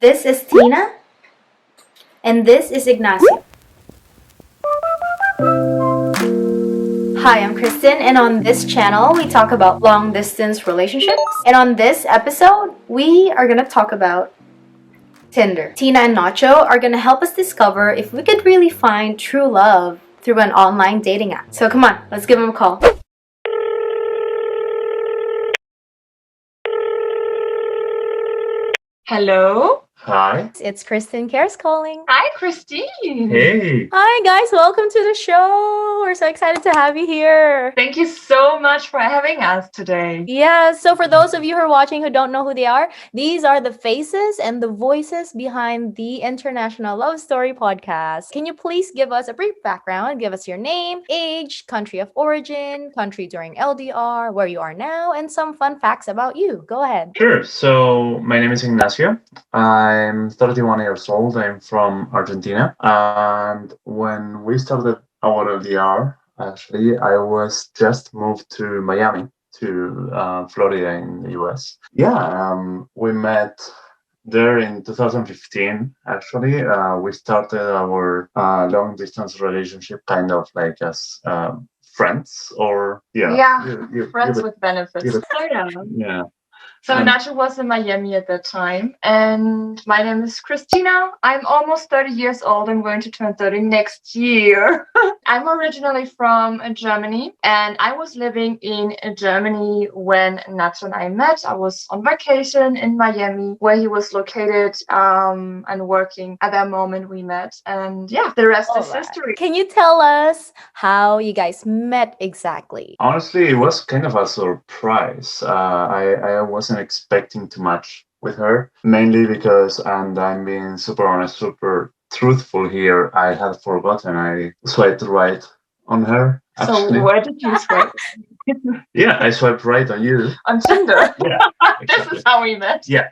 This is Tina, and this is Ignacio. Hi, I'm Kristen, and on this channel, we talk about long distance relationships. And on this episode, we are going to talk about Tinder. Tina and Nacho are going to help us discover if we could really find true love through an online dating app. So come on, let's give them a call. Hello. Hi. It's Kristen Cares calling. Hi, Christine. Hey. Hi, guys. Welcome to the show. We're so excited to have you here. Thank you so much for having us today. Yeah, so for those of you who are watching who don't know who they are, these are the faces and the voices behind the International Love Story podcast. Can you please give us a brief background? Give us your name, age, country of origin, country during LDR, where you are now, and some fun facts about you. Go ahead. Sure. So my name is Ignacio. I'm 31 years old. I'm from Argentina. And when we started our LDR, actually, I was just moved to Miami, to Florida in the US. Yeah, we met there in 2015. Actually, we started our long distance relationship kind of like as friends, or Friends with benefits. yeah. So Nacho was in Miami at that time, and my name is Christina. I'm almost 30 years old. I'm going to turn 30 next year. I'm originally from Germany, and I was living in Germany when Nacho and I met. I was on vacation in Miami, where he was located and working at that moment we met. And yeah, the rest is history. Can you tell us how you guys met exactly? Honestly, it was kind of a surprise. I wasn't expecting too much with her, mainly because, and I'm being super honest, super truthful here, I had forgotten I swiped right on her. Actually. So where did you swipe? Yeah, I swiped right on you. On Tinder. Yeah, This exactly. is how we met. Yeah.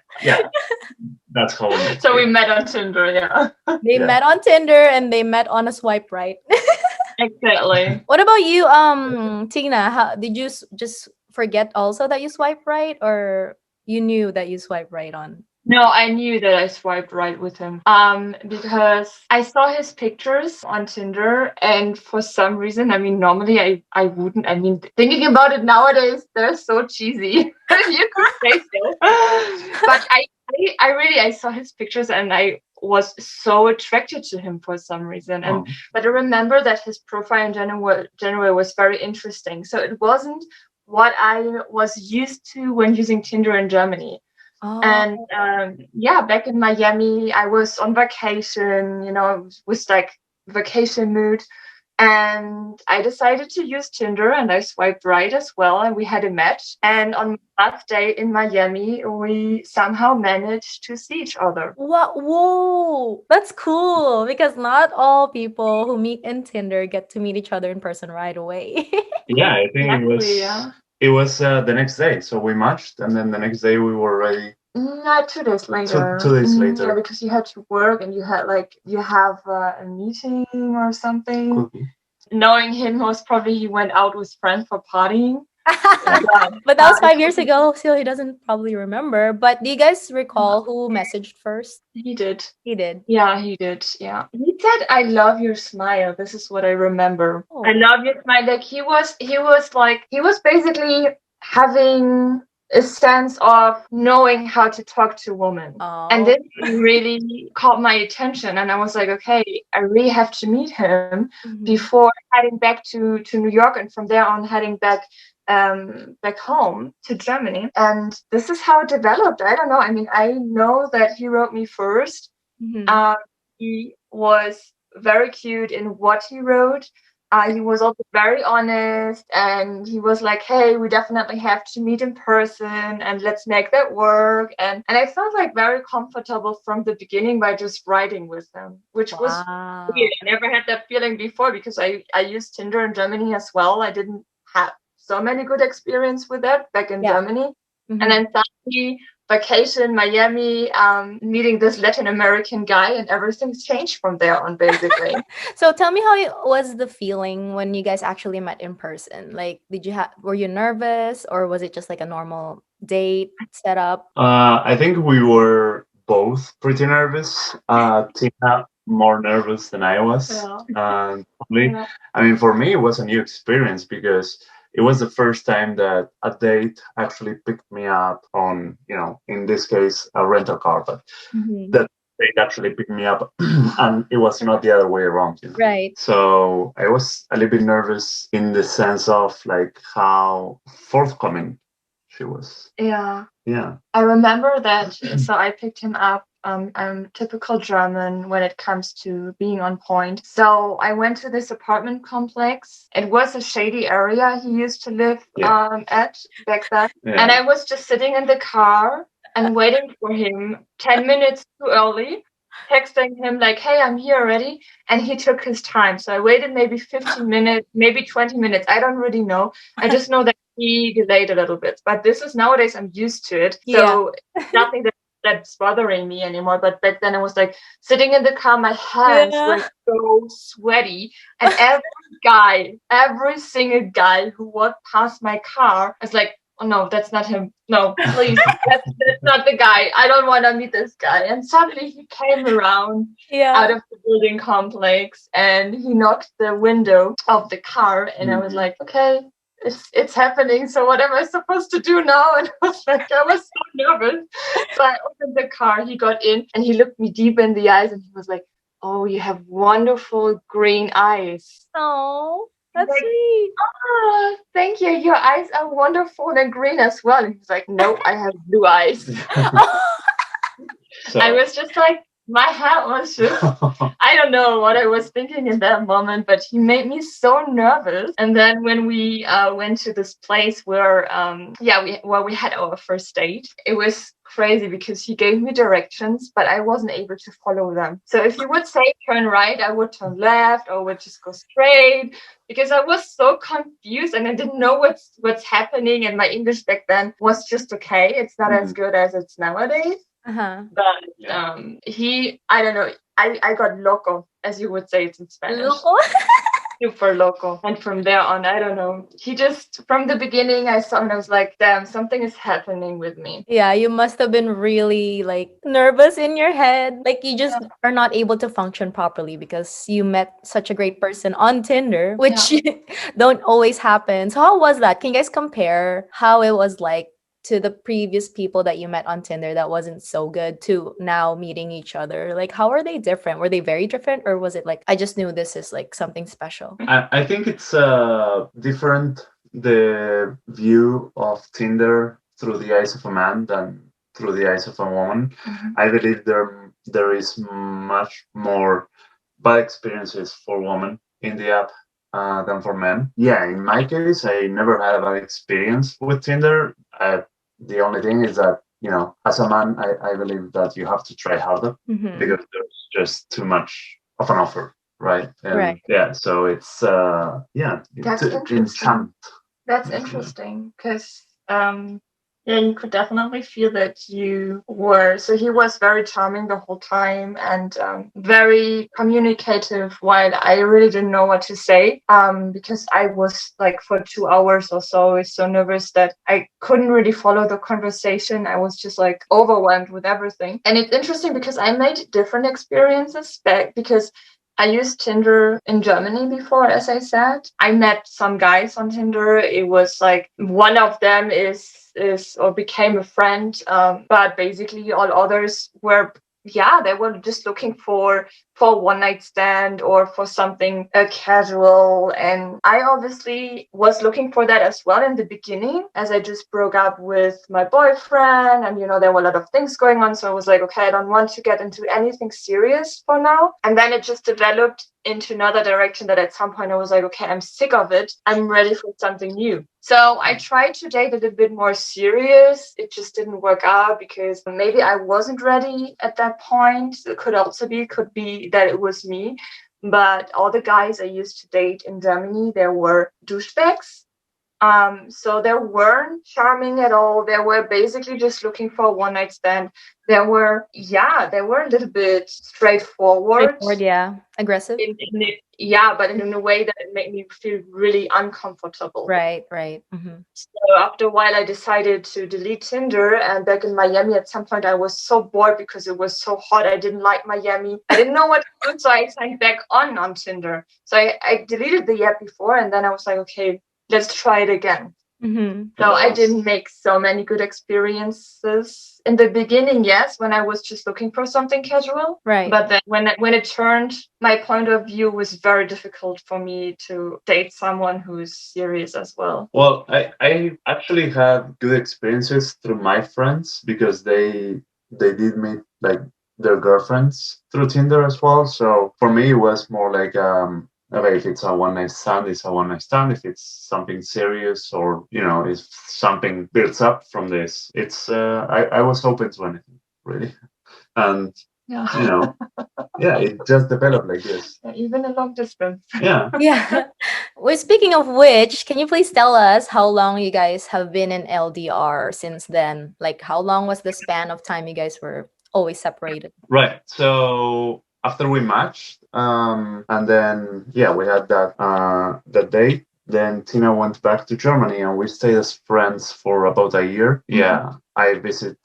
That's how we met. So we met on Tinder, yeah. They met on Tinder and they met on a swipe right. Exactly. What about you, Tina? How did you just forget also that you swipe right, or you knew that you swipe right on? No, I knew that I swiped right with him. Because I saw his pictures on Tinder, and for some reason, I mean, normally I wouldn't. I mean, thinking about it nowadays, they're so cheesy. You could say so. But I saw his pictures, and I was so attracted to him for some reason. And but I remember that his profile in general was very interesting. So it wasn't what I was used to when using Tinder in Germany. Oh. And back in Miami, I was on vacation, with like vacation mood. And I decided to use Tinder, and I swiped right as well. And we had a match. And on my last day in Miami, we somehow managed to see each other. What? Whoa, that's cool, because not all people who meet in Tinder get to meet each other in person right away. Yeah, I think Exactly, it was the next day. So we matched, and then the next day we were ready. No, 2 days later. 2 days later. Yeah, because you had to work, and you have a meeting or something. Could be. Knowing him, most probably he went out with friends for partying. But that was 5 years ago, so he doesn't probably remember. But do you guys recall who messaged first? He did. He did. Yeah, he did. Yeah. He said, "I love your smile." This is what I remember. Oh. I love your smile. Like he was basically having a sense of knowing how to talk to women. Oh. And this really caught my attention. And I was like, okay, I really have to meet him before heading back to New York, and from there on heading back home to Germany. And this is how it developed. I don't know. I mean, I know that he wrote me first. He was very cute in what he wrote. He was also very honest, and he was like, hey, we definitely have to meet in person, and let's make that work. And I felt like very comfortable from the beginning by just writing with him, which was weird. I never had that feeling before, because I used Tinder in Germany as well. I didn't have so many good experience with that back in Germany. And then suddenly vacation, Miami, meeting this Latin American guy, and everything's changed from there on, basically. So tell me, how was the feeling when you guys actually met in person? Like, were you nervous, or was it just like a normal date setup? I think we were both pretty nervous. Tina more nervous than I was. Yeah. And probably, Yeah. I mean, for me, it was a new experience because it was the first time that a date actually picked me up on, in this case, a rental car, but that date actually picked me up, and it was not the other way around. Right. So I was a little bit nervous in the sense of like how forthcoming she was. Yeah. Yeah. I remember that. So I picked him up. I'm typical German when it comes to being on point. So I went to this apartment complex. It was a shady area he used to live at back then. Yeah. And I was just sitting in the car and waiting for him 10 minutes too early, texting him like, hey, I'm here already. And he took his time. So I waited maybe 15 minutes, maybe 20 minutes. I don't really know. I just know that he delayed a little bit. But this is nowadays I'm used to it. So nothing that's bothering me anymore. But back then I was like sitting in the car, my hands were so sweaty. And every single guy who walked past my car was like, oh no, that's not him. No, please, that's not the guy. I don't want to meet this guy. And suddenly he came around out of the building complex and he knocked the window of the car. And I was like, okay, it's happening. So what am I supposed to do now? And I was so nervous. So I opened the car. He got in and he looked me deep in the eyes and he was like, oh, you have wonderful green eyes. Oh. That's like, sweet. Oh, thank you. Your eyes are wonderful and green as well. And he's like, no, I have blue eyes. So. I was just like, my head was just, I don't know what I was thinking in that moment, but he made me so nervous. And then when we went to this place where, we had our first date, it was crazy because he gave me directions, but I wasn't able to follow them. So if you would say turn right, I would turn left or would just go straight because I was so confused and I didn't know what's happening. And my English back then was just okay. It's not as good as it's nowadays. But I don't know, I got loco, as you would say it in Spanish. Loco? Super loco. And from there on, I don't know. He just, from the beginning, I saw him and I was like, damn, something is happening with me. Yeah, you must have been really like nervous in your head. Like you just are not able to function properly because you met such a great person on Tinder, which don't always happen. So how was that? Can you guys compare how it was like to the previous people that you met on Tinder that wasn't so good to now meeting each other? Like, how are they different? Were they very different? Or was it like, I just knew this is like something special? I think it's different, the view of Tinder through the eyes of a man than through the eyes of a woman. I believe there is much more bad experiences for women in the app than for men. Yeah, in my case, I never had a bad experience with Tinder. The only thing is that, as a man, I believe that you have to try harder because there's just too much of an offer, right? And yeah, so it's, That's interesting. That's interesting because, you could definitely feel that you were. So he was very charming the whole time and very communicative while I really didn't know what to say because I was like for 2 hours or so nervous that I couldn't really follow the conversation. I was just like overwhelmed with everything. And it's interesting because I made different experiences back because I used Tinder in Germany before, as I said. I met some guys on Tinder. It was like one of them is or became a friend, but basically all others were they were just looking for a one night stand or for something casual. And I obviously was looking for that as well in the beginning, as I just broke up with my boyfriend and there were a lot of things going on. So I was like, okay, I don't want to get into anything serious for now. And then it just developed into another direction that at some point I was like, okay, I'm sick of it. I'm ready for something new. So I tried to date it a bit more serious. It just didn't work out because maybe I wasn't ready at that point. It could be that it was me. But all the guys I used to date in Germany, they were douchebags. So they weren't charming at all. They were basically just looking for a one-night stand. They were a little bit straightforward. Yeah. Aggressive. But in a way that it made me feel really uncomfortable. Right. So after a while, I decided to delete Tinder. And back in Miami, at some point, I was so bored because it was so hot. I didn't like Miami. I didn't know what to do, so I signed back on Tinder. So I deleted the app before, and then I was like, okay, let's try it again. So I didn't make so many good experiences in the beginning, yes, when I was just looking for something casual. Right. But then when it turned, my point of view was very difficult for me to date someone who is serious as well. Well, I actually had good experiences through my friends because they did meet like their girlfriends through Tinder as well. So for me, it was more like okay, if it's a one night stand, it's a one night stand. If it's something serious, or if something builds up from this, it's I was open to anything really, and Yeah. it just developed like this. Even a long distance. Yeah. Yeah. Well, speaking of which, can you please tell us how long you guys have been in LDR since then? Like, how long was the span of time you guys were always separated? Right. So after we matched, and then we had that date. Then Tina went back to Germany, and we stayed as friends for about a year. Yeah, I visited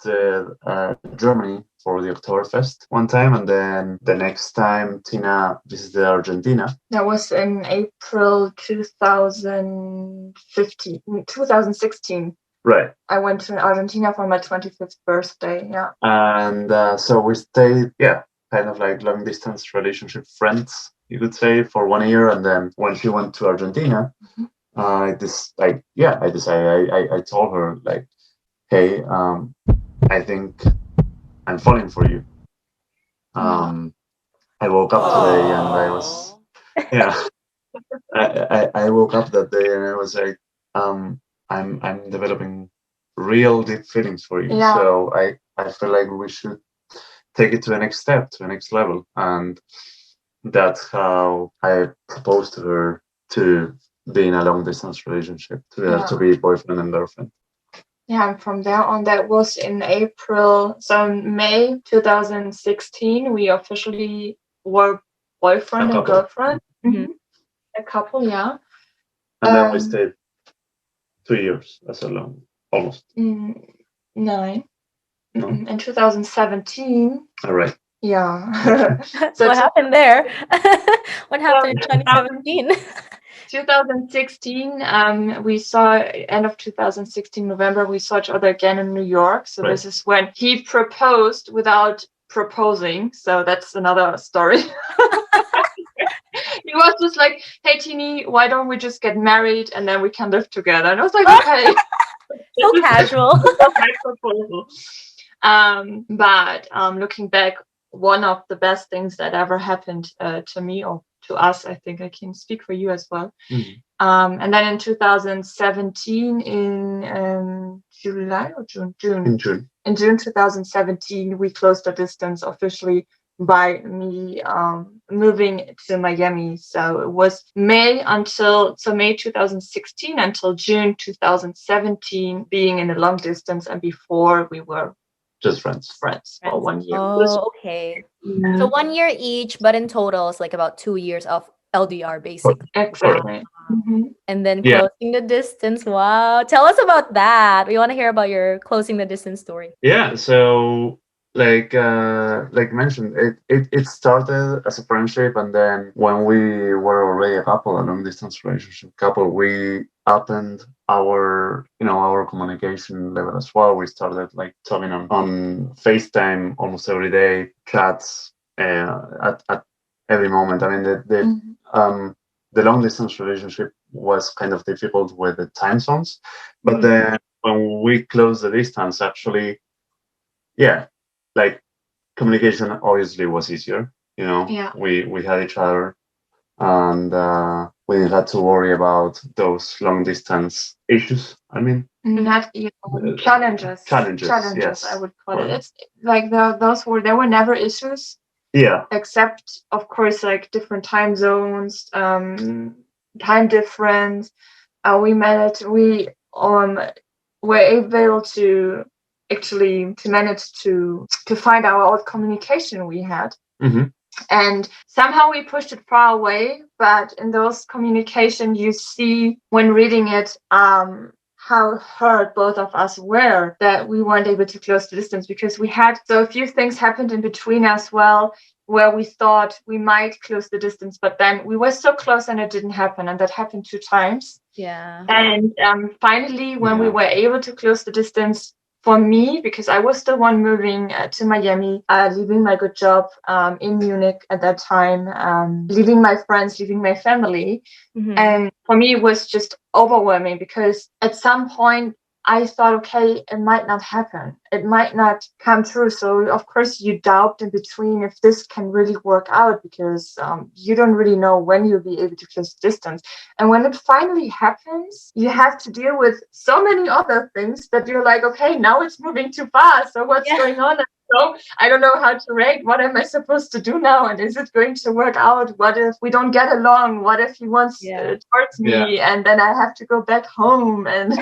Germany for the Oktoberfest one time, and then the next time Tina visited Argentina. That was in April 2016. Right. I went to Argentina for my 25th birthday. Yeah. And so we stayed, kind of like long distance relationship friends, you could say, for 1 year. And then when she went to Argentina, I decided, I told her like, hey, I think I'm falling for you. I woke up today and I was, I woke up that day and I was like, I'm developing real deep feelings for you. Yeah. So I feel like we should take it to the next step, to the next level. And that's how I proposed to her to be in a long distance relationship, to be boyfriend and girlfriend. Yeah, and from there on, that was in April. So in May 2016, we officially were boyfriend and girlfriend. A couple, yeah. And then we stayed 2 years as a long, almost. 9. No? In 2017. All right. Yeah. So what happened there? What happened in 2017? 2016, we saw end of 2016 November, we saw each other again in New York. So this is when he proposed without proposing. So that's another story. He was just like, hey Tini, why don't we just get married and then we can live together? And I was like, okay. So casual. Proposal. But looking back, one of the best things that ever happened to me or to us, I think I can speak for you as well. And then in 2017, in July or June? In June. In June 2017, we closed the distance officially by me moving to Miami. So it was May 2016 until June 2017 being in a long distance, and before we were just friends for 1 year. Oh, okay. Yeah. So 1 year each, but in total it's like about 2 years of LDR basically. Exactly. And then closing the distance. Wow. Tell us about that. We want to hear about your closing the distance story. Yeah. So like mentioned, it started as a friendship, and then when we were already a couple, a long distance relationship couple, we opened our our communication level as well. We started like talking on FaceTime almost every day, chats at every moment. I mean, the long distance relationship was kind of difficult with the time zones, but then when we closed the distance, actually, like communication obviously was easier. We had each other, and we didn't have to worry about those long distance issues. I mean, not challenges. Yes, I would call it. It's like there were never issues. Yeah. Except, of course, like different time zones, time difference. we managed. We were able to actually to manage to find our old communication we had. Mm-hmm. And somehow we pushed it far away, but in those communication you see when reading it how hurt both of us were that we weren't able to close the distance, because we had so a few things happened in between as well where we thought we might close the distance, but then we were so close and it didn't happen, and that happened 2 times. Yeah. And finally, when we were able to close the distance, for me, because I was the one moving to Miami, leaving my good job in Munich at that time, leaving my friends, leaving my family. Mm-hmm. And for me, it was just overwhelming, because at some point I thought, okay, it might not happen. It might not come true. So, of course, you doubt in between if this can really work out, because you don't really know when you'll be able to close distance. And when it finally happens, you have to deal with so many other things that you're like, okay, now it's moving too fast. So what's going on? So I don't know how to rate. What am I supposed to do now? And is it going to work out? What if we don't get along? What if he wants towards me and then I have to go back home? And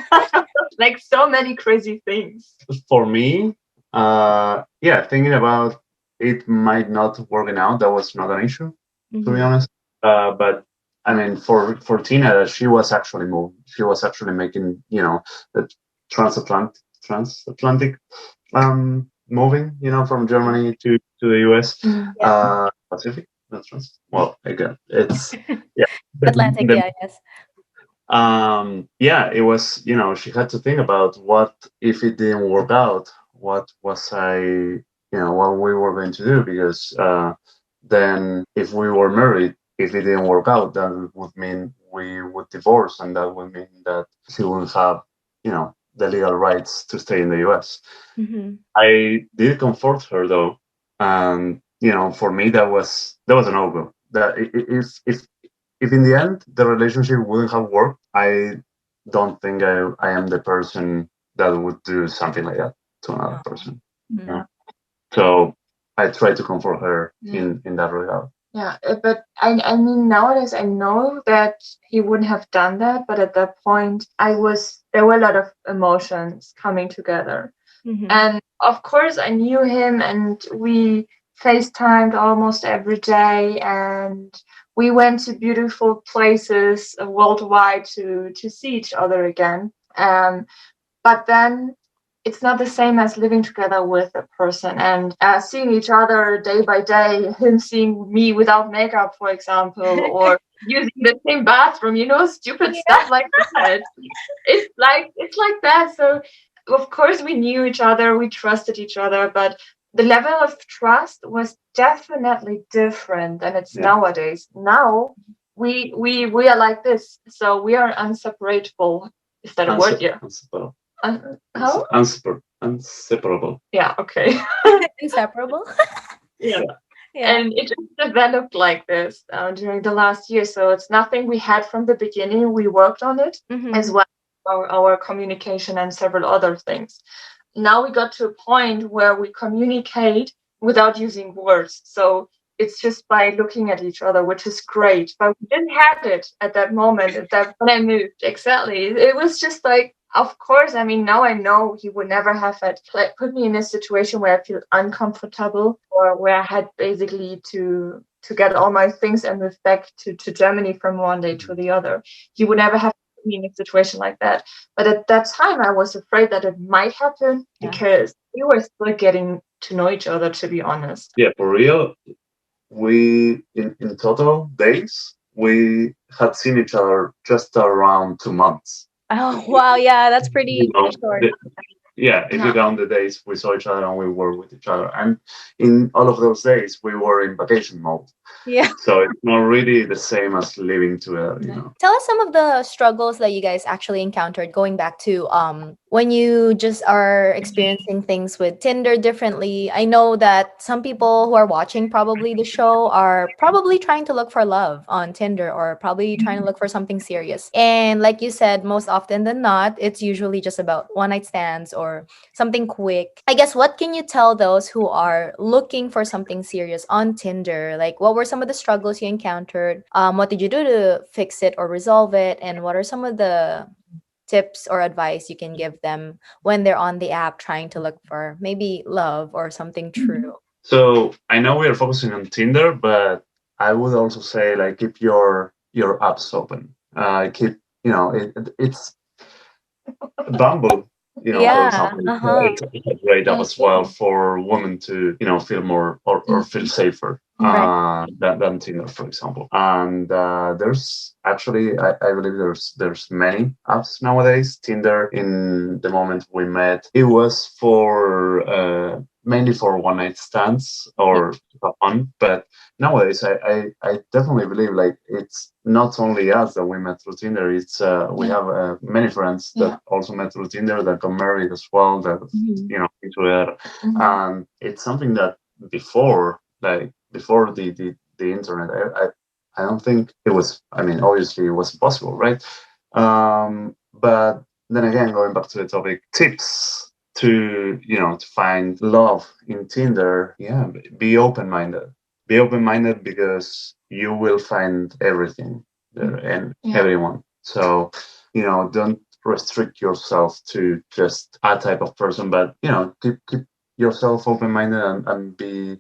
like so many crazy things. For me, thinking about it might not working out, that was not an issue, to be honest. But I mean, for Tina, she was actually moving. She was actually making, the transatlantic moving, from Germany to the US, Pacific. Not trans. Well, again, it's Atlantic, yes. It was, she had to think about what if it didn't work out, what was what we were going to do, because then if we were married, if it didn't work out, that would mean we would divorce, and that would mean that she wouldn't have, the legal rights to stay in the US. Mm-hmm. I did comfort her though, and for me that was a no-go. That if in the end the relationship wouldn't have worked, I don't think I am the person that would do something like that to another person. Mm-hmm. So I try to comfort her in that regard. Yeah, but I mean, nowadays I know that he wouldn't have done that, but at that point there were a lot of emotions coming together. Mm-hmm. And of course I knew him, and we FaceTimed almost every day, and we went to beautiful places worldwide to see each other again. But then it's not the same as living together with a person and seeing each other day by day, him seeing me without makeup, for example, or using the same bathroom, stupid stuff like that. It's like that. So of course we knew each other, we trusted each other, but the level of trust was definitely different than it's nowadays. Now we are like this, so we are inseparable. Is that a word? Yeah. How? Inseparable. Yeah, okay. Inseparable? Yeah. And it just developed like this during the last year. So it's nothing we had from the beginning. We worked on it as well, our communication and several other things. Now we got to a point where we communicate without using words. So it's just by looking at each other, which is great. But we didn't have it at that moment, when I moved. Exactly. It was just like, of course, I mean, now I know he would never have put me in a situation where I feel uncomfortable, or where I had basically to get all my things and move back to Germany from one day to the other. He would never have put me in a situation like that. But at that time, I was afraid that it might happen because we were still getting to know each other, to be honest. Yeah, for real, we, in total days, we had seen each other just around 2 months. Oh, wow. Yeah, that's pretty short. If you count the days we saw each other and we were with each other. And in all of those days, we were in vacation mode. Yeah. So it's not really the same as living together, Tell us some of the struggles that you guys actually encountered going back to when you just are experiencing things with Tinder differently. I know that some people who are watching probably the show are probably trying to look for love on Tinder or probably trying to look for something serious. And like you said, most often than not, it's usually just about one night stands or something quick. I guess what can you tell those who are looking for something serious on Tinder? Like, what were some of the struggles you encountered? What did you do to fix it or resolve it? And what are some of the tips or advice you can give them when they're on the app trying to look for maybe love or something true? So I know we are focusing on Tinder, but I would also say like keep your apps open. Keep it's Bumble, for Yeah. example, Uh-huh. it's a great app as well for women to, feel more or feel safer Right. than Tinder, for example. And there's actually, I believe there's many apps nowadays. Tinder, in the moment we met, it was for mainly for one night stands or for fun, but nowadays I definitely believe like it's not only us that we met through Tinder. It's we have many friends that also met through Tinder that got married as well. That together, and it's something that before the internet, I don't think it was. I mean, obviously it was possible, right? But then again, going back to the topic, tips to find love in Tinder. Yeah, be open minded. Be open minded because you will find everything there and everyone. So, don't restrict yourself to just a type of person, but keep yourself open minded and be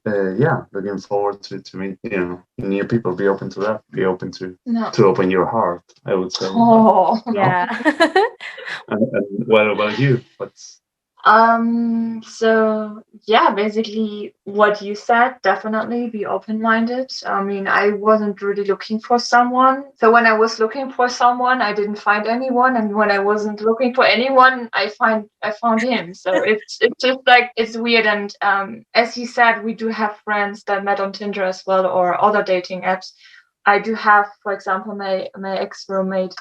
looking forward to meet new people. Be open to that. Be open to open your heart. I would say. Yeah. And what about you? So yeah, basically what you said, definitely be open-minded. I mean, I wasn't really looking for someone. So when I was looking for someone, I didn't find anyone. And when I wasn't looking for anyone, I found him. So it's just like it's weird. And as he said, we do have friends that met on Tinder as well or other dating apps. I do have, for example, my ex roommate,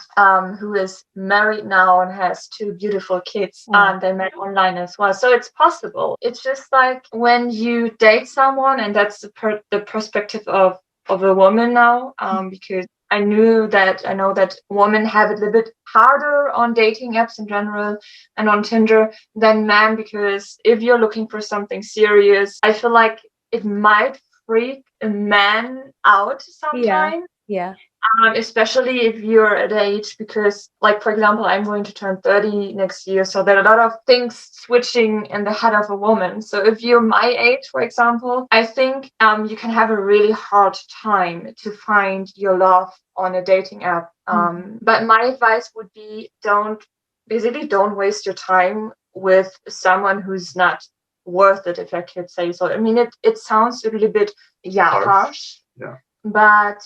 who is married now and has two beautiful kids, and they met online as well. So it's possible. It's just like when you date someone, and that's the perspective of a woman now, because I know that women have it a little bit harder on dating apps in general and on Tinder than men, because if you're looking for something serious, I feel like it might freak a man out Yeah. sometimes. Yeah. Especially if you're at age, because like for example, I'm going to turn 30 next year, so there are a lot of things switching in the head of a woman. So if you're my age, for example, I think you can have a really hard time to find your love on a dating app. But my advice would be don't waste your time with someone who's not worth it, if I could say so. I mean, it sounds a little bit harsh. Yeah. But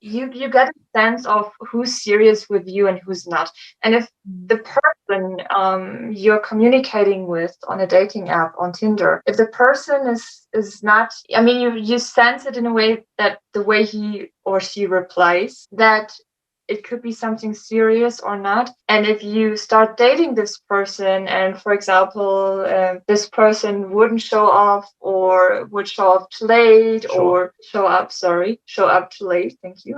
you get a sense of who's serious with you and who's not. And if the person you're communicating with on a dating app on Tinder, if the person is not, I mean, you sense it in a way that the way he or she replies, that it could be something serious or not. And if you start dating this person and, for example, this person wouldn't show up or would show up too late or show up too late. Thank you.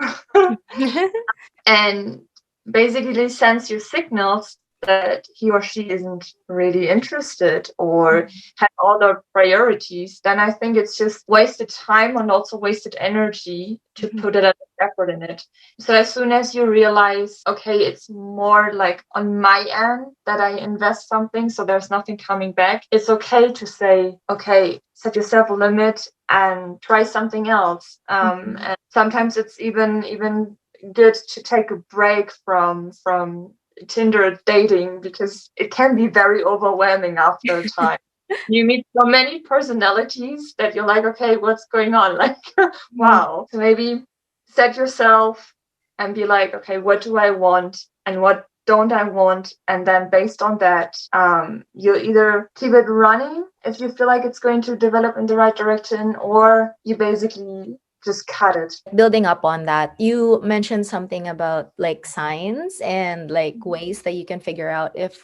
And basically sends you signals that he or she isn't really interested or have other priorities, then I think it's just wasted time and also wasted energy to put a lot of effort in it. So as soon as you realize, okay, it's more like on my end that I invest something, so there's nothing coming back, it's okay to say, okay, set yourself a limit and try something else. And sometimes it's even good to take a break from Tinder dating, because it can be very overwhelming after a time. You meet so many personalities that you're like, okay, what's going on? Like, wow. So maybe set yourself and be like, okay, what do I want and what don't I want? And then based on that, you either keep it running if you feel like it's going to develop in the right direction, or you basically just cut it. Building up on that, you mentioned something about like signs and like ways that you can figure out if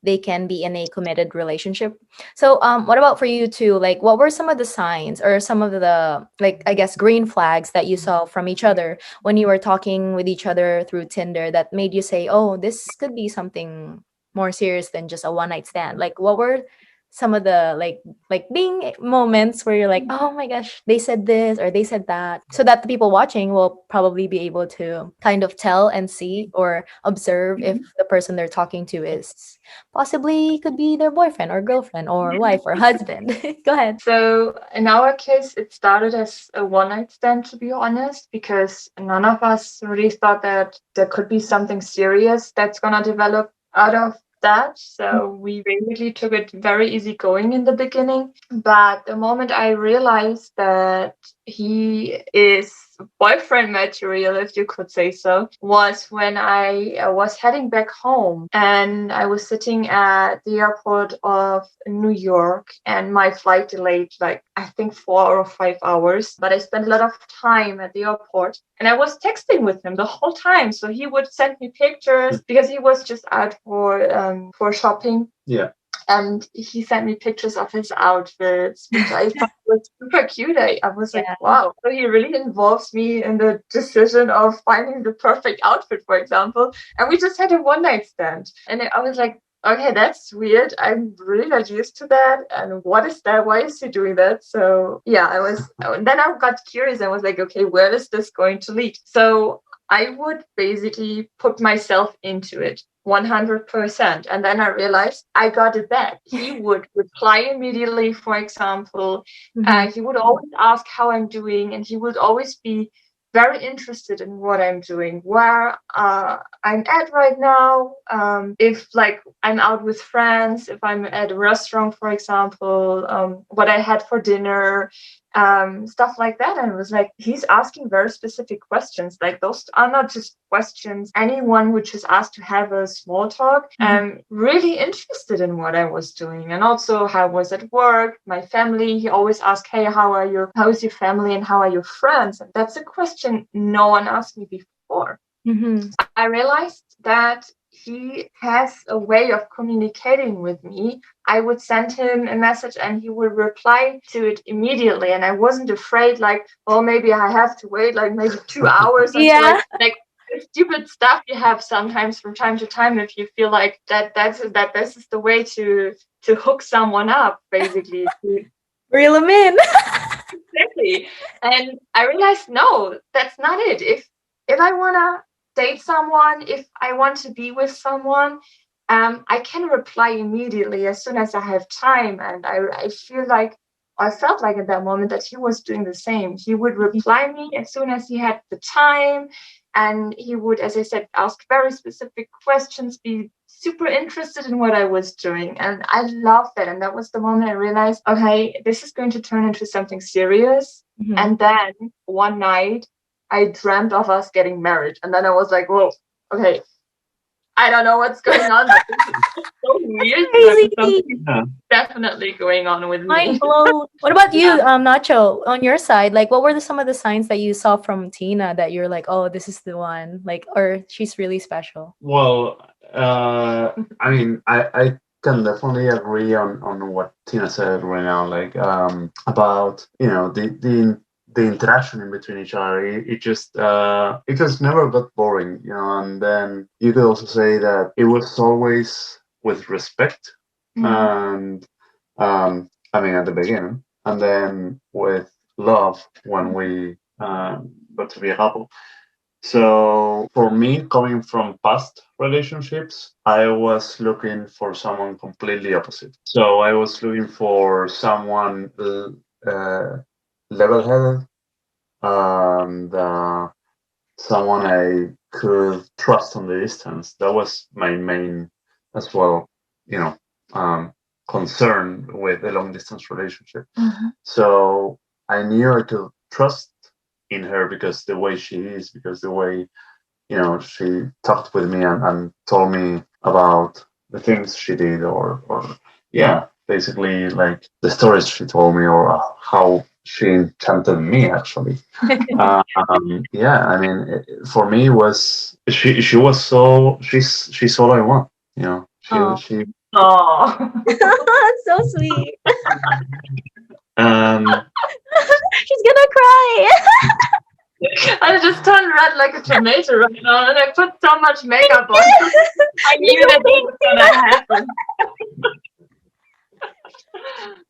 they can be in a committed relationship. So what about for you too? Like what were some of the signs or some of the, like, I guess, green flags that you saw from each other when you were talking with each other through Tinder that made you say, oh, this could be something more serious than just a one night stand? Like what were some of the like being moments where you're like, oh my gosh, they said this or they said that, so that the people watching will probably be able to kind of tell and see or observe if the person they're talking to is possibly could be their boyfriend or girlfriend or wife or husband. Go ahead. So in our case, it started as a one night stand, to be honest, because none of us really thought that there could be something serious that's gonna develop out of that. So we basically took it very easy going in the beginning. But the moment I realized that he is boyfriend material, if you could say so, was when I was heading back home and I was sitting at the airport of New York and my flight delayed like I think 4 or 5 hours. But I spent a lot of time at the airport and I was texting with him the whole time. So he would send me pictures because he was just out for shopping. Yeah. And he sent me pictures of his outfits, which I thought was super cute. I was like, wow. So he really involves me in the decision of finding the perfect outfit, for example. And we just had a one night stand. And I was like, okay, that's weird. I'm really not used to that. And what is that? Why is he doing that? So yeah, then I got curious and was like, okay, where is this going to lead? So I would basically put myself into it 100%. And then I realized I got it back. He would reply immediately, for example. He would always ask how I'm doing, and he would always be very interested in what I'm doing, where I'm at right now. If like I'm out with friends, if I'm at a restaurant, for example, what I had for dinner, stuff like that. And it was like, he's asking very specific questions. Like those are not just questions. Anyone would just ask to have a small talk. Really interested in what I was doing and also how I was at work, my family. He always asked, hey, how is your family and how are your friends? And that's a question no one asked me before. I realized that he has a way of communicating with me. I would send him a message and he would reply to it immediately. And I wasn't afraid, like, oh, maybe I have to wait like maybe 2 hours. Yeah. Like stupid stuff you have sometimes from time to time if you feel like that this is the way to hook someone up, basically. Reel them in. Exactly. And I realized, no, that's not it. If I want to date someone, if I want to be with someone, I can reply immediately as soon as I have time. And I felt like at that moment that he was doing the same. He would reply me as soon as he had the time. And he would, as I said, ask very specific questions, be super interested in what I was doing. And I love that. And that was the moment I realized, okay, this is going to turn into something serious. And then one night, I dreamt of us getting married. And then I was like, whoa, okay, I don't know what's going on, but this is so weird. Something definitely going on with me. Mind blown. What about you, Nacho? On your side, like, what were some of the signs that you saw from Tina that you're like, oh, this is the one, like, or she's really special? Well, I mean, I can definitely agree on what Tina said right now, like about the interaction in between each other. It just never got boring, and then you could also say that it was always with respect, and I mean at the beginning, and then with love when we got to be a couple. So for me, coming from past relationships, I was looking for someone completely opposite. So I was looking for someone level-headed and someone I could trust on the distance. That was my main, as well, concern with a long-distance relationship. So I knew I could trust in her because the way she is, because the way she talked with me and told me about the things she did, or basically like the stories she told me, or how she enchanted me actually. Yeah, I mean, for me, was she was she's all I want. You know, Oh. she So sweet. um She's gonna cry. I just turned red like a tomato right now, and I put so much makeup on. I knew that this was gonna happen.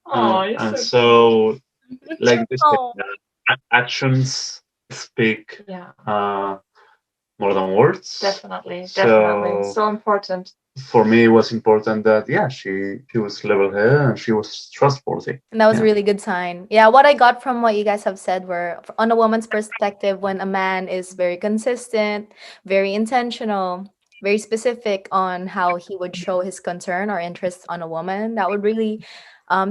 Oh, you're and so so like this, Oh. actions speak yeah, more than words. definitely. So So important. for me, it was important that she was level-headed and she was trustworthy. And that was a Yeah. really good sign. Yeah, what I got from what you guys have said were on a woman's perspective, when a man is very consistent, very intentional, very specific on how he would show his concern or interest on a woman, that would really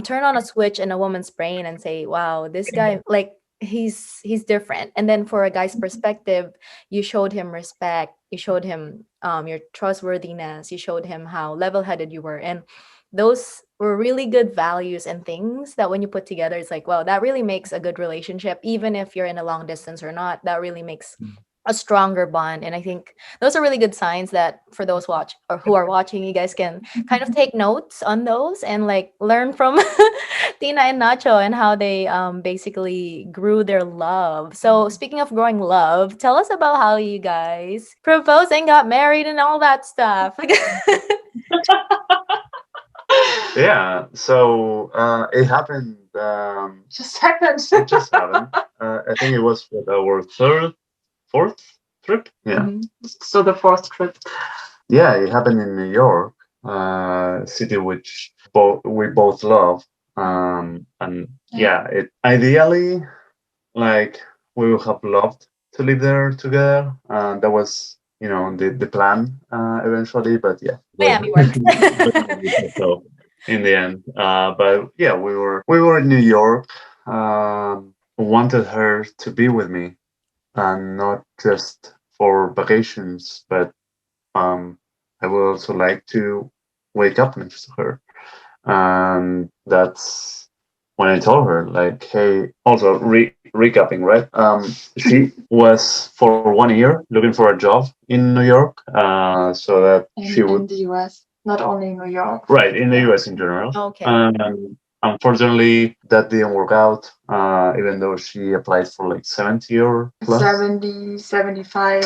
turn on a switch in a woman's brain and say, wow, this guy, like, he's different. And then for a guy's perspective, you showed him respect, you showed him your trustworthiness, you showed him how level-headed you were. And those were really good values and things that when you put together, it's like, wow, that really makes a good relationship. Even if you're in a long distance or not, that really makes a stronger bond. And I think those are really good signs that for those watch or who are watching, you guys can kind of take notes on those and like learn from Tina and Nacho and how they basically grew their love. So speaking of growing love, tell us about how you guys proposed and got married and all that stuff. Yeah. So it happened. Just happened. It just happened. I think it was with our fourth trip. Yeah. So the fourth trip. Yeah, it happened in New York, city which we both love. And yeah, it ideally, like, we would have loved to live there together. That was, the plan eventually. But yeah, Miami works. so in the end. But yeah, we were in New York. Wanted her to be with me, and not just for vacations, but I would also like to wake up next to her. And that's when I told her, like, hey, also recapping, right? She was for 1 year looking for a job in New York, so that she in would, the US, not only in New York. right, in the US in general. Okay. Unfortunately, that didn't work out, even though she applied for like 70 or plus. 70, 75.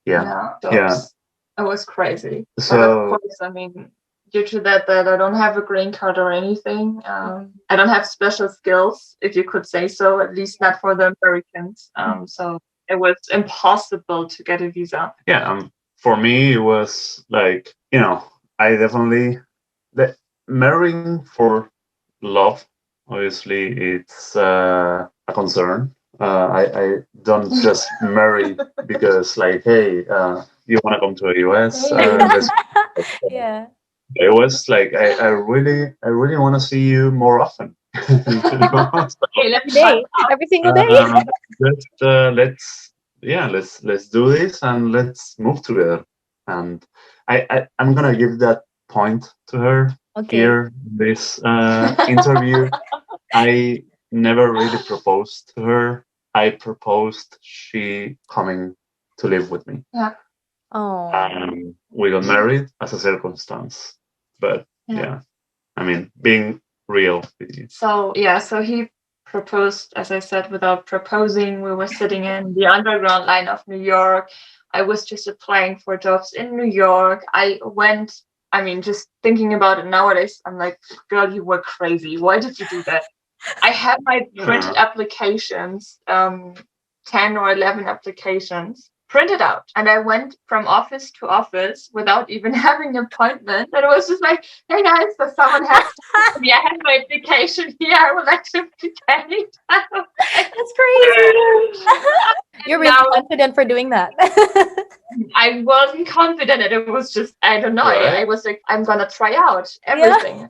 Yeah. Jobs. It was crazy. So, but of course, I mean, due to that I don't have a green card or anything. I don't have special skills, if you could say so, at least not for the Americans. So it was impossible to get a visa. Yeah, for me, it was like, I definitely, marrying for love, obviously, it's a concern. I don't just marry because, like, hey, you want to come to the US? Yeah. It was like, I really want to see you more often. Okay, Every day, every single day. Let's do this and let's move together. And I'm gonna give that point to her here in this interview. I never really proposed to her. I proposed she coming to live with me. Yeah. Oh. We got married as a circumstance, but yeah, I mean, being real with you. So he proposed, as I said, without proposing. We were sitting in the underground line of New York. I was just applying for jobs in New York. I mean, just thinking about it nowadays, I'm like, girl, you were crazy. Why did you do that? I had my printed applications, 10 or 11 applications printed out, and I went from office to office without even having an appointment. And it was just like, hey guys, does someone have to me? I have my application here. I would like to be paid. That's crazy. You're really confident for doing that. I wasn't confident. It was just, I don't know. Right. I was like, I'm gonna try out everything. Yeah.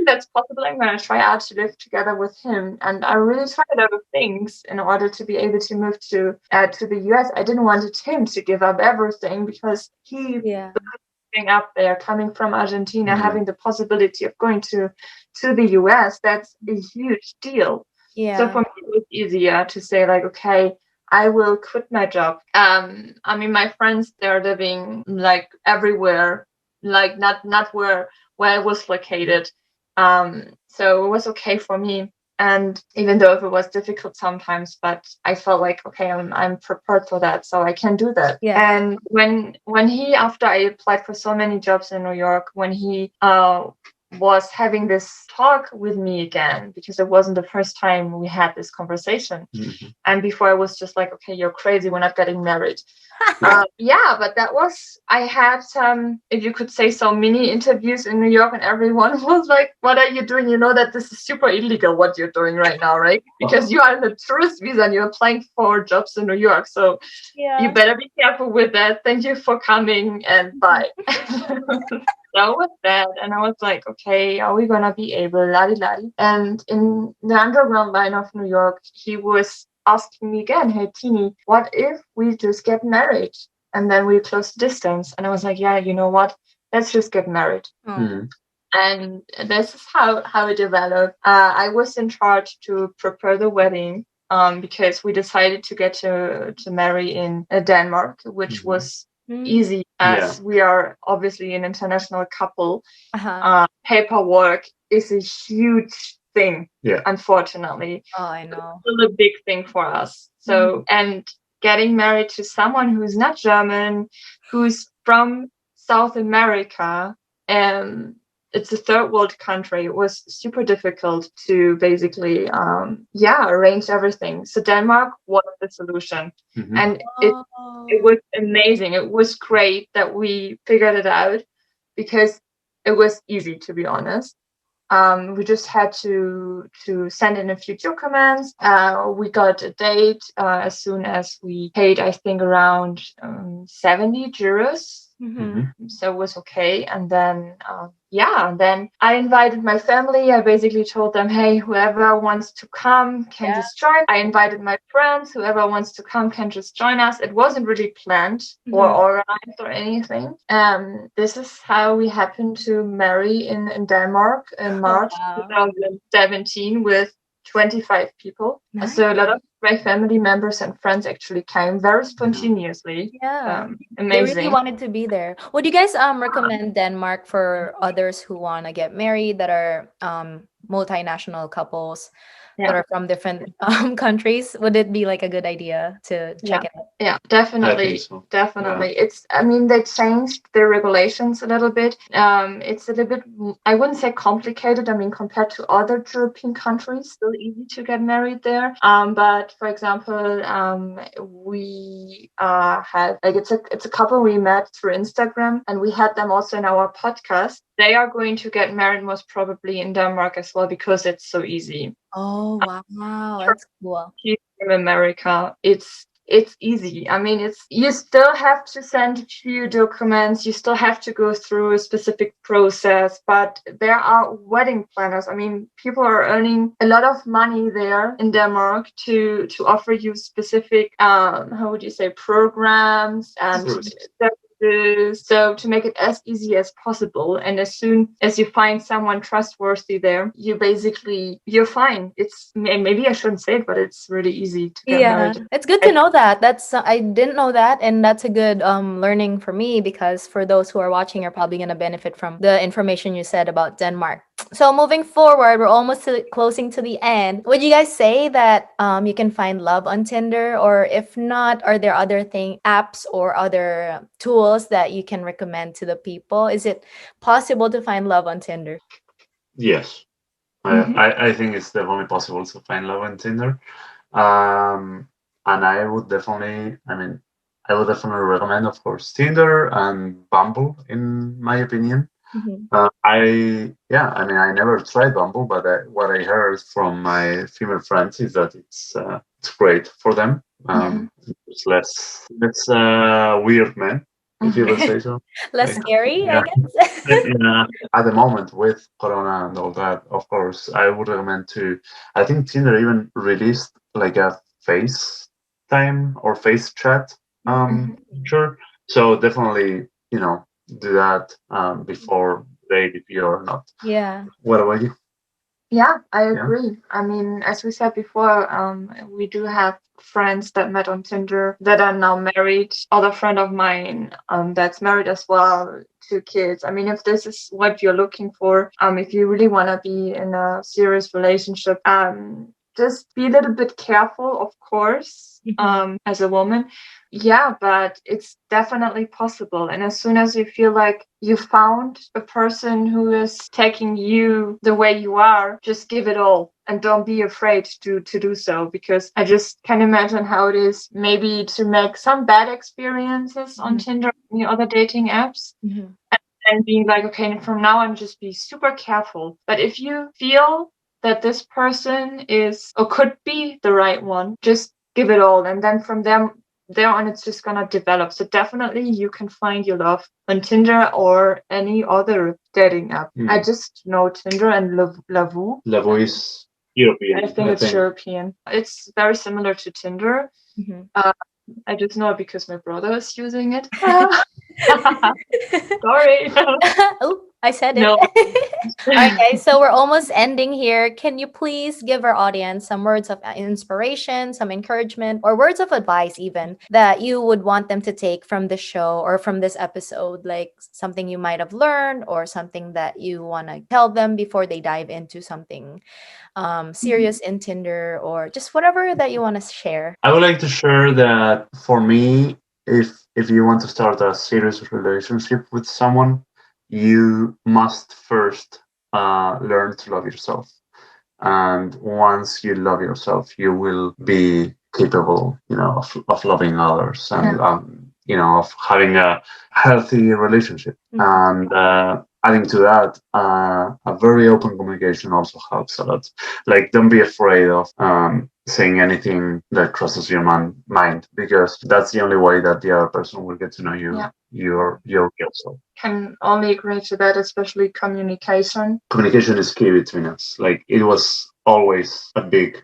That's possible. I'm gonna try out to live together with him, and I really tried a lot of things in order to be able to move to the US. I didn't want him to give up everything, because he being up there, coming from Argentina, having the possibility of going to the US, that's a huge deal. Yeah. So for me, it was easier to say like, okay, I will quit my job. I mean, my friends, they're living like everywhere, like not where I was located. So it was okay for me. And even though if it was difficult sometimes, but I felt like, okay, I'm prepared for that, so I can do that. Yeah. And when he, after I applied for so many jobs in New York, when he was having this talk with me again, because it wasn't the first time we had this conversation. Mm-hmm. And before I was just like, okay, you're crazy, we're not getting married. Yeah, but that was, I had some, if you could say so, mini interviews in New York, and everyone was like, what are you doing? You know that this is super illegal what you're doing right now, right? Because you are in a tourist visa and you're applying for jobs in New York. So you better be careful with that. Thank you for coming, and bye. So with that, and I was like, okay, are we gonna be able, ladi. And in the underground line of New York, he was asking me again, hey Tini, what if we just get married and then we close the distance? And I was like, yeah, you know what? Let's just get married. Mm-hmm. And this is how it developed. I was in charge to prepare the wedding because we decided to get to marry in Denmark, which was easy as we are obviously an international couple. Paperwork is a huge thing, unfortunately. Oh, I know. It's still a big thing for us. So, and getting married to someone who's not German, who's from South America, it's a third world country. It was super difficult to basically, arrange everything. So Denmark was the solution. And it was amazing. It was great that we figured it out because it was easy, to be honest. We just had to send in a few documents. We got a date as soon as we paid, I think, around 70 euros. So it was okay. And then, then I invited my family. I basically told them, hey, whoever wants to come can just join. I invited my friends. Whoever wants to come can just join us. It wasn't really planned or organized or anything. This is how we happened to marry in Denmark in March 2017 with 25 people. Nice. So a lot of my family members and friends actually came very spontaneously. They Amazing. really wanted to be there. Would you guys recommend Denmark for others who want to get married that are multinational couples that are from different countries? Would it be like a good idea to check it out? Yeah, definitely. I think so. Definitely. It's, I mean, they changed the regulations a little bit. It's a little bit, I wouldn't say complicated. I mean, compared to other European countries, still easy to get married there. But for example, we have, like, it's a couple we met through Instagram, and we had them also in our podcast. They are going to get married most probably in Denmark as well because it's so easy. Oh, wow. That's cool. From America, it's easy. I mean, you still have to send a few documents, you still have to go through a specific process, but there are wedding planners. I mean, people are earning a lot of money there in Denmark to offer you specific how would you say, programs and so to make it as easy as possible. And as soon as you find someone trustworthy there, you're fine. It's, maybe I shouldn't say it, but it's really easy to get married. It's good to know that. I didn't know that, and that's a good learning for me, because for those who are watching are probably going to benefit from the information you said about Denmark. So moving forward, we're almost closing to the end. Would you guys say that you can find love on Tinder, or if not, are there other apps or other tools that you can recommend to the people? Is it possible to find love on Tinder? Yes. I think it's definitely possible to find love on Tinder. And I would definitely recommend, of course, Tinder and Bumble, in my opinion. I never tried Bumble, but what I heard from my female friends is that it's great for them. It's less weird men, if you would say so. Less scary, I guess. At the moment with Corona and all that, of course, I would recommend I think Tinder even released like a FaceTime or Face Chat feature. So definitely, do that before date if you're not. Yeah. What about you? Yeah, I agree. I mean, as we said before, we do have friends that met on Tinder that are now married. Other friend of mine, that's married as well, 2 kids. I mean, if this is what you're looking for, if you really want to be in a serious relationship, just be a little bit careful, of course, as a woman. Yeah, but it's definitely possible. And as soon as you feel like you found a person who is taking you the way you are, just give it all and don't be afraid to do so, because I just can imagine how it is maybe to make some bad experiences on Tinder and the other dating apps. And being like, okay, from now on, just be super careful. But if you feel that this person is or could be the right one, just give it all. And then from there on, it's just gonna develop. So definitely you can find your love on Tinder or any other dating app. I just know Tinder and Lavu. Lavu is European. I think it's European. It's very similar to Tinder. I just know it because my brother is using it. Sorry. Oh, I said it. No. Okay, so we're almost ending here. Can you please give our audience some words of inspiration, some encouragement, or words of advice, even that you would want them to take from the show or from this episode? Like something you might have learned or something that you want to tell them before they dive into something serious in Tinder, or just whatever that you want to share. I would like to share that for me, if you want to start a serious relationship with someone, you must first learn to love yourself. And once you love yourself, you will be capable, of loving others and of having a healthy relationship. And adding to that, a very open communication also helps a lot. Like, don't be afraid of saying anything that crosses your mind, because that's the only way that the other person will get to know you. Your real self. Can only agree to that, especially communication. Communication is key between us. Like, it was always a big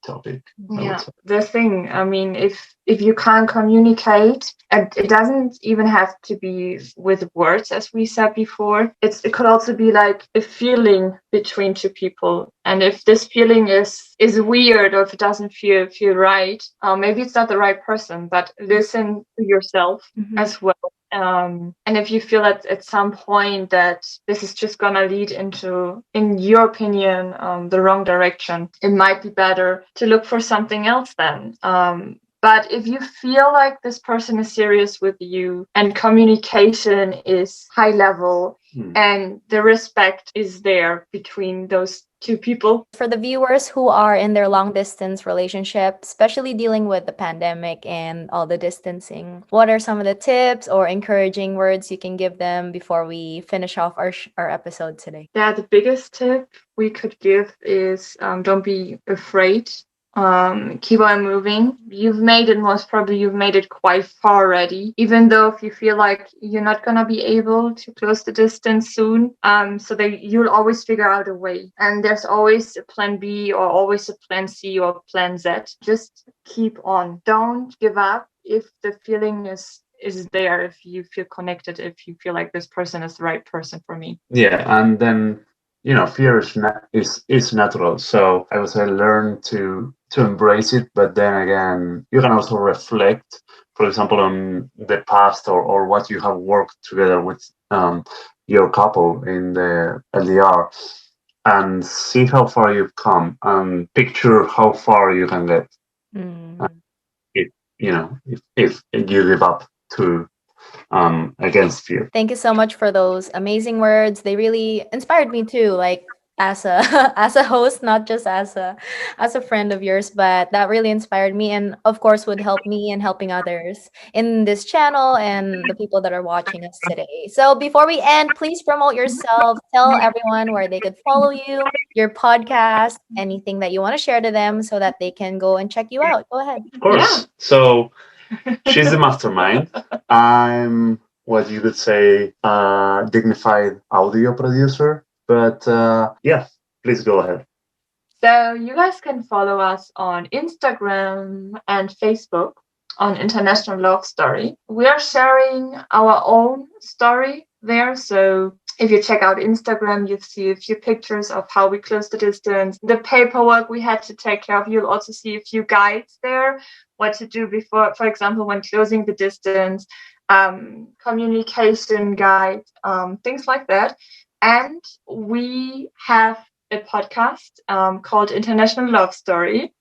topic. Yeah, the thing. I mean, if you can't communicate, and it doesn't even have to be with words, as we said before. It could also be like a feeling between two people, and if this feeling is weird, or if it doesn't feel right, maybe it's not the right person. But listen to yourself as well. And if you feel at some point that this is just gonna lead into, in your opinion, the wrong direction, it might be better to look for something else then. But if you feel like this person is serious with you and communication is high level and the respect is there between those two people. For the viewers who are in their long distance relationship, especially dealing with the pandemic and all the distancing, what are some of the tips or encouraging words you can give them before we finish off our episode today? Yeah, the biggest tip we could give is don't be afraid. Keep on moving. You've made it quite far already, even though if you feel like you're not gonna be able to close the distance soon, so that you'll always figure out a way, and there's always a plan B or always a plan C or plan Z. Just keep on, don't give up if the feeling is there, if you feel connected, if you feel like this person is the right person for me. Yeah, and then fear is natural. So I would say learn to embrace it, but then again, you can also reflect, for example, on the past or what you have worked together with your couple in the LDR, and see how far you've come, and picture how far you can get. If you give up to against fear. Thank you so much for those amazing words. They really inspired me too, like as a as a host, not just as a friend of yours, but that really inspired me, and of course would help me in helping others in this channel and the people that are watching us today. So before we end, please promote yourself. Tell everyone where they could follow you, your podcast, anything that you want to share to them so that they can go and check you out. Go ahead. Of course. So she's the mastermind. I'm what you could say dignified audio producer. But yeah, please go ahead. So you guys can follow us on Instagram and Facebook on International Love Story. We are sharing our own story there. So if you check out Instagram, you see a few pictures of how we close the distance, the paperwork we had to take care of. You'll also see a few guides there, what to do before, for example, when closing the distance, communication guide, things like that. And we have a podcast called International Love Story.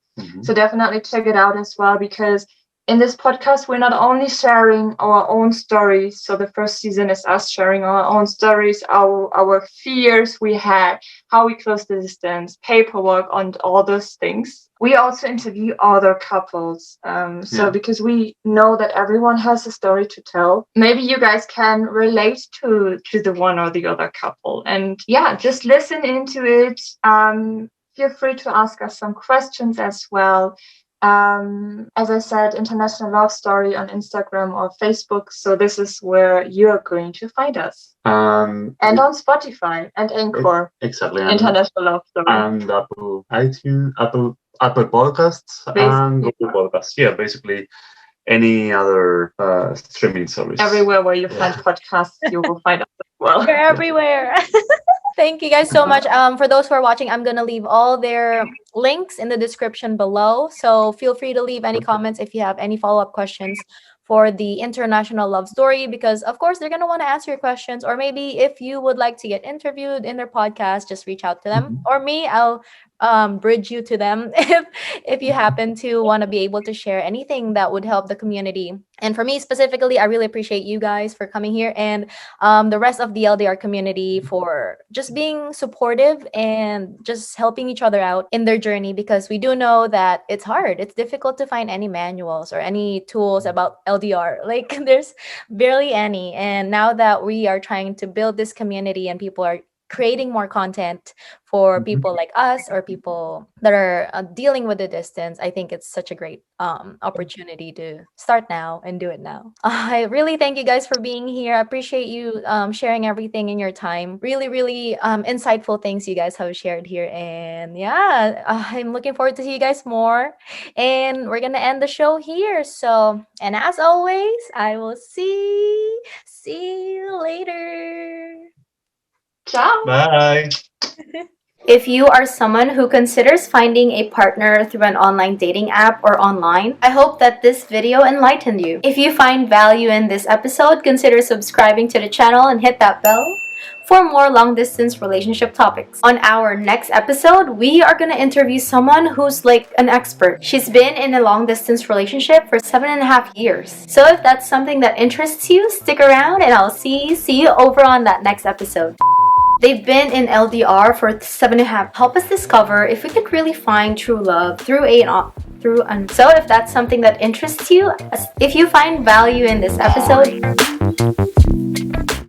So definitely check it out as well, because in this podcast, we're not only sharing our own stories. So the first season is us sharing our own stories, our fears we had, how we closed the distance, paperwork, and all those things. We also interview other couples. So because we know that everyone has a story to tell, maybe you guys can relate to the one or the other couple. And yeah, just listen into it. Feel free to ask us some questions as well. As I said, International Love Story on Instagram or Facebook. So this is where you're going to find us. And on Spotify and Anchor. Exactly. International Love Story. And Apple iTunes, Apple Podcasts, and Google Podcasts. Yeah, basically any other streaming service. Everywhere where you find podcasts, you will find us as well. We're everywhere. Thank you guys so much. For those who are watching, I'm going to leave all their links in the description below. So feel free to leave any comments if you have any follow-up questions for the International Love Story, because of course they're going to want to answer your questions. Or maybe if you would like to get interviewed in their podcast, just reach out to them. Or me, I'll bridge you to them if you happen to want to be able to share anything that would help the community. And for me specifically, I really appreciate you guys for coming here, and the rest of the LDR community for just being supportive and just helping each other out in their journey, because we do know that it's hard. It's difficult to find any manuals or any tools about LDR. Like there's barely any. And now that we are trying to build this community and people are creating more content for people like us or people that are dealing with the distance, I think it's such a great opportunity to start now and do it now. I really thank you guys for being here. I appreciate you sharing everything in your time. Really, really insightful things you guys have shared here. And yeah, I'm looking forward to see you guys more. And we're gonna end the show here. So, and as always, I will see you later. Ciao. Bye. If you are someone who considers finding a partner through an online dating app or online, I hope that this video enlightened you. If you find value in this episode, consider subscribing to the channel and hit that bell for more long-distance relationship topics. On our next episode, we are going to interview someone who's like an expert. She's been in a long-distance relationship for 7.5 years. So if that's something that interests you, stick around and I'll see you over on that next episode. They've been in LDR for 7.5. Help us discover if we could really find true love so if that's something that interests you, if you find value in this episode,